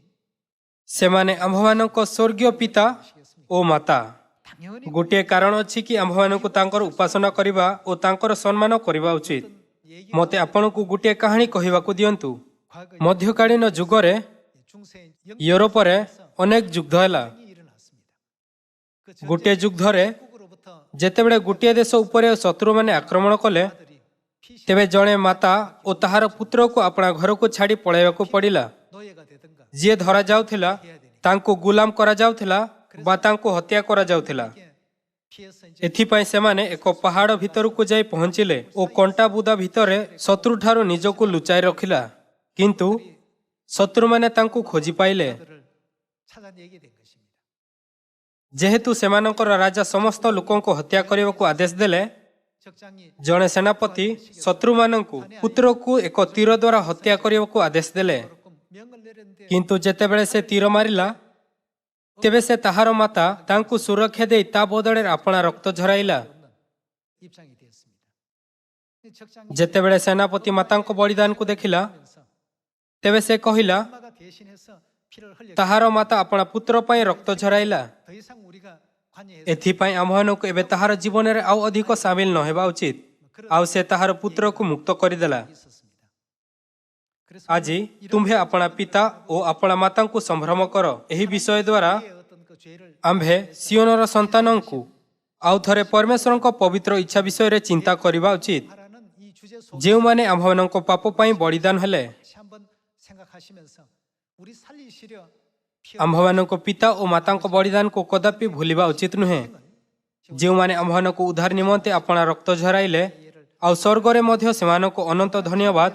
ସେମାନେ ଆମ୍ଭମାନଙ୍କ ସ୍ୱର୍ଗୀୟ ପିତା ଓ ମାତା। 당연히 ଗୋଟିଏ କାରଣ ଅଛି କି ଆମ୍ଭମାନଙ୍କୁ ତାଙ୍କର ଉପାସନା କରିବା ଓ ତାଙ୍କର ସମ୍ମାନ କରିବା ଉଚିତ। 얘기 ମୋତେ ଆପଣଙ୍କୁ ଗୋଟିଏ କାହାଣୀ କହିବାକୁ ଦିଅନ୍ତୁ। 과거 ମଧ୍ୟକାଳୀନ ଯୁଗରେ 중세 ୟୁରୋପରେ ଅନେକ ଯୁଦ୍ଧ ହେଲା। 영이 일어났습니다. 그 ଗୋଟିଏ ଯୁଦ୍ଧରେ 전국으로부터 ଯେତେବେଳେ ଗୋଟିଏ ଦେଶ ଉପରେ ଶତ୍ରୁମାନେ ଆକ୍ରମଣ କଲେ 아들이 피시 ତେବେ ଜଣେ ମାତା ଓ ତାହାର ପୁତ୍ରକୁ ଆପଣା ଘରକୁ ଛାଡ଼ି ପଳାଇବାକୁ ପଡ଼ିଲା। 노예가 되든가 ଯିଏ ଧରା ଯାଉଥିଲା ତାଙ୍କୁ ଗୁଲାମ କରାଯାଉଥିଲା ବା ତାଙ୍କୁ ହତ୍ୟା କରାଯାଉଥିଲା। 피해서 이제 ଏଥିପାଇଁ ସେମାନେ ଏକ ପାହାଡ଼ ଭିତରକୁ ଯାଇ ପହଞ୍ଚିଲେ ଓ କଣ୍ଟା ବୁଦା ଭିତରେ ଶତ୍ରୁଠାରୁ ନିଜକୁ ଲୁଚାଇ ରଖିଲା। କିନ୍ତୁ ଶତ୍ରୁମାନେ ତାଙ୍କୁ ଖୋଜି ପାଇଲେ। 그들을 찾아내게 된 것입니다. ଯେହେତୁ ସେମାନଙ୍କର ରାଜା ସମସ୍ତ ଲୋକଙ୍କୁ ହତ୍ୟା କରିବାକୁ ଆଦେଶ ଦେଲେ, 적장이 ଜଣେ ସେନାପତି ଶତ୍ରୁମାନଙ୍କୁ ପୁତ୍ରକୁ ଏକ ତୀର ଦ୍ୱାରା ହତ୍ୟା କରିବାକୁ ଆଦେଶ ଦେଲେ। 그렇고 명을 내렸는데 କିନ୍ତୁ ଯେତେବେଳେ ସେ ତୀର ମାରିଲା, ତେବେ ସେ ତାହାର ମାତା ତାଙ୍କୁ ସୁରକ୍ଷା ଦେଇ ତା ବଦଳରେ ଆପଣା ରକ୍ତ ଝରାଇଲା। 없는 입장이 되었습니다. 적장이 ଯେତେବେଳେ ସେନାପତି ମାତାଙ୍କ ବଳିଦାନକୁ ଦେଖିଲା, 하면서 ତେବେ ସେ କହିଲା, 엄마가 대신해서 피를 흘려 ତାହାର ମାତା ଆପଣା ପୁତ୍ର ପାଇଁ ରକ୍ତ ଝରାଇଲା। 더 이상 우리가 관여해서 ଏଥିପାଇଁ ଆମ୍ଭମାନଙ୍କୁ ଏବେ ତାହାର ଜୀବନରେ ଆଉ ଅଧିକ ସାମିଲ ନ ହେବା ଉଚିତ। ଆଉ ସେ ତାହାର ପୁତ୍ରକୁ ମୁକ୍ତ କରିଦେଲା। 있었습니다. 그래서 ଆଜି ତୁମ୍ଭେ ଆପଣା ପିତା ଓ ଆପଣା ମାତାଙ୍କୁ ସମ୍ଭ୍ରମ କର। ଏହି ବିଷୟ ଦ୍ୱାରା 우리의 어떤 그 죄를 ଆମ୍ଭେ ସିଓନର ସନ୍ତାନଙ୍କୁ ଆଉ ଥରେ ପରମେଶ୍ୱରଙ୍କ ପବିତ୍ର ଇଚ୍ଛା ବିଷୟରେ ଚିନ୍ତା କରିବା ଉଚିତ, 하라는 이 주제 속에서 ଯେଉଁମାନେ ଆମ୍ଭମାନଙ୍କ ପାପ ପାଇଁ ବଳିଦାନ ହେଲେ। 다시 한번 생각하시면서 우리 살리시려 피 ଆମ୍ଭମାନଙ୍କ ପିତା ଓ ମାତାଙ୍କ ବଳିଦାନକୁ କଦାପି ଭୁଲିବା ଉଚିତ ନୁହେଁ, ଯେଉଁମାନେ ଆମ୍ଭମାନଙ୍କୁ ଉଦ୍ଧାର ନିମନ୍ତେ ଆପଣା ରକ୍ତ ଝରାଇଲେ। ଆଉ ସ୍ୱର୍ଗରେ ମଧ୍ୟ ସେମାନଙ୍କୁ ଅନନ୍ତ ଧନ୍ୟବାଦ,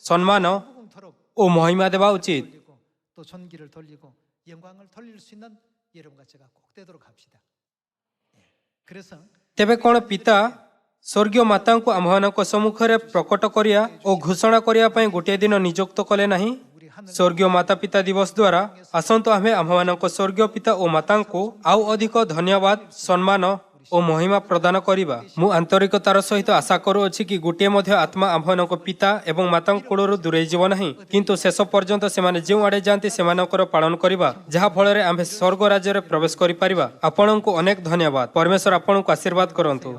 ସମ୍ମାନ 무궁토록 ଓ ମହିମା ଦେବା ଉଚିତ। 돌리고 또 존귀를 돌리고 영광을 돌릴 수 있는 여러분과 제가 꼭 되도록 합시다. 예. 그래서 ତେବେ କ'ଣ ପିତା ସ୍ୱର୍ଗୀୟ ମାତାଙ୍କୁ ଆମ୍ଭମାନଙ୍କ ସମ୍ମୁଖରେ ପ୍ରକଟ କରିବା ଓ ଘୋଷଣା କରିବା ପାଇଁ ଗୋଟିଏ ଦିନ ନିଯୁକ୍ତ କଲେ ନାହିଁ? 우리 하늘 ସ୍ୱର୍ଗୀୟ ମାତା ପିତା ଦିବସ ଦ୍ୱାରା ଆସନ୍ତୁ ଆମ୍ଭେ ଆମ୍ଭମାନଙ୍କ ସ୍ୱର୍ଗୀୟ ପିତା ଓ ମାତାଙ୍କୁ ଆଉ ଅଧିକ ଧନ୍ୟବାଦ, ସମ୍ମାନ ଓ ମହିମା ପ୍ରଦାନ କରିବା। ମୁଁ ଆନ୍ତରିକତାର ସହିତ ଆଶା କରୁଅଛି କି ଗୋଟିଏ ମଧ୍ୟ ଆତ୍ମା ଆମ୍ଭମାନଙ୍କ ପିତା ଏବଂ ମାତାଙ୍କ କୋଳରୁ ଦୂରେଇ ଯିବ ନାହିଁ, କିନ୍ତୁ ଶେଷ ପର୍ଯ୍ୟନ୍ତ ସେମାନେ ଯେଉଁ ଆଡ଼େ ଯାଆନ୍ତି ସେମାନଙ୍କର ପାଳନ କରିବା, ଯାହା ଫଳରେ ଆମ୍ଭେ ସ୍ୱର୍ଗ ରାଜ୍ୟରେ ପ୍ରବେଶ କରିପାରିବା। ଆପଣଙ୍କୁ ଅନେକ ଧନ୍ୟବାଦ। ପରମେଶ୍ୱର ଆପଣଙ୍କୁ ଆଶୀର୍ବାଦ କରନ୍ତୁ।